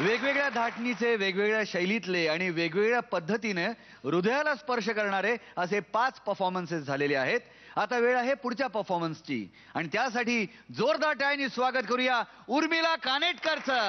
वेगवेगळ्या धाटणीचे, वेगवेगळ्या शैलीतले आणि वेगवेगळ्या पद्धतीने हृदयाला स्पर्श करणारे असे 5 परफॉर्मन्सेस झालेले आहेत. आता वेळ आहे पुढच्या परफॉर्मन्सची आणि त्यासाठी जोरदार टाळ्यांनी स्वागत करूया उर्मिला कानेटकरचं.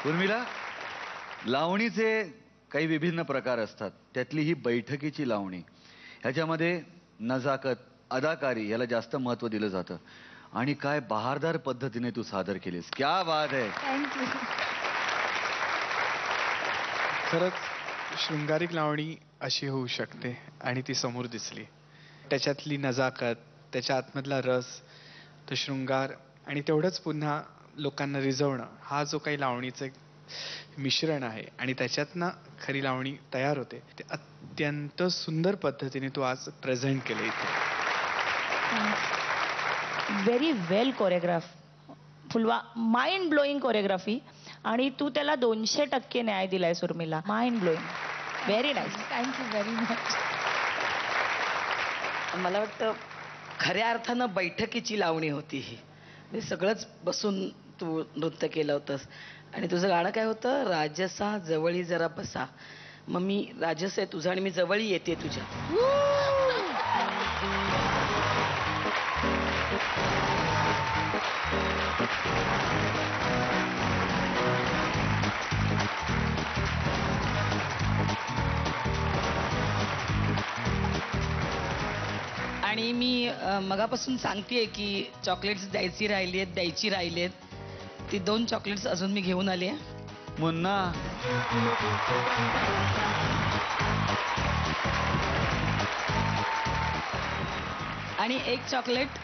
उर्मिला, लावणीचे काही विभिन्न प्रकार असतात. त्यातली ही बैठकीची लावणी, ह्याच्यामध्ये नजाकत, अदाकारी याला जास्त महत्व दिलं जातं आणि काय बहारदार पद्धतीने तू सादर केलीस. क्या बात आहे. थँक्यू. खरंच शृंगारिक लावणी अशी होऊ शकते आणि ती समोर दिसली. त्याच्यातली नजाकत, त्याच्या आतमधला रस, तो शृंगार आणि तेवढंच पुन्हा लोकांना रिझवणं, हा जो काही लावणीचं मिश्रण आहे आणि त्याच्यातनं खरी लावणी तयार होते, ते अत्यंत सुंदर पद्धतीने तू आज प्रेझेंट केलं इथे. व्हेरी वेल कोरिओग्राफ, फुलवा माइंड ब्लोईंग कोरिओग्राफी आणि तू त्याला 200% न्याय दिलाय Urmila. Mind blowing, very nice. Thank you very much. मला वाटतं खऱ्या अर्थानं बैठकीची लावणी होती ही. हे सगळंच बसून तू नृत्य केलं होतंस आणि तुझं गाणं काय होतं, राजसा जवळी जरा बसा. मग मी राजस आहे तुझा आणि मी जवळी येते तुझ्या. आणि मी मगापासून सांगतेय की चॉकलेट्स द्यायची राहिली आहेत. ती 2 चॉकलेट्स अजून मी घेऊन आली आहे. मुन्ना, आणि 1 चॉकलेट.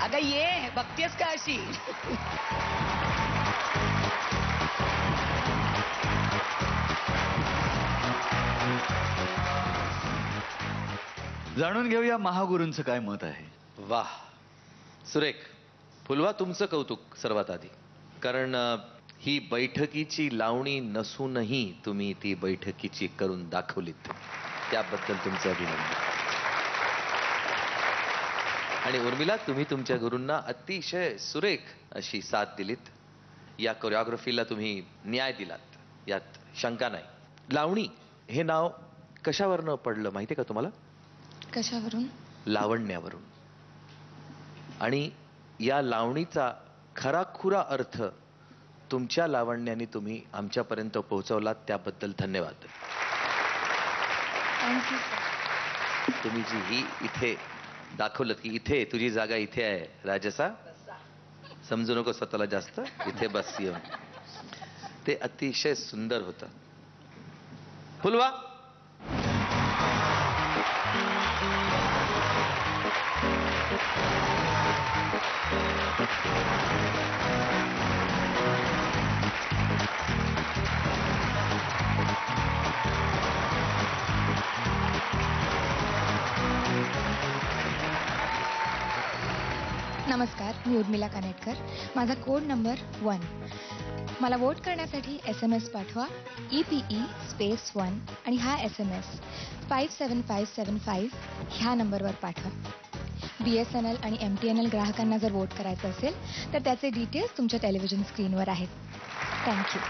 अगं ये, बघतेस का अशी. जाणून घेऊया महागुरूंचं काय मत आहे. वाह, सुरेख. फुलवा, तुमचं कौतुक सर्वात आधी, कारण ही बैठकीची लावणी नसूनही तुम्ही ती बैठकीची करून दाखवलीत, त्याबद्दल तुमचं अभिनंदन. आणि उर्मिला, तुम्ही तुमच्या गुरूंना अतिशय सुरेख अशी साथ दिलीत. या कोरिओग्राफीला तुम्ही न्याय दिलात, यात शंका नाही. लावणी हे नाव कशावरनं पडलं माहिती आहे का तुम्हाला? कशावरून? लावण्यावरून. आणि या लावणीचा खराखुरा अर्थ तुमच्या लावण्याने तुम्ही आमच्यापर्यंत पोहोचवलात, त्याबद्दल धन्यवाद. थँक्यू. तुम्ही जी ही इथे दाखवलं की इथे तुझी जागा इथे आहे राजसा, समजू नको स्वतःला जास्त, इथे बस येऊन, ते अतिशय सुंदर होतं. फुलवा. नमस्कार, मी उर्मिला कानेटकर. माझा कोड नंबर 1. मला वोट करण्यासाठी SMS पाठवा, EPE स्पेस 1, आणि हा SMS 57575 ह्या नंबरवर पाठवा. BSNL आणि MTNL ग्राहकांना जर वोट करायचं असेल तर त्याचे डिटेल्स तुमच्या टेलिव्हिजन स्क्रीनवर आहेत. थँक्यू.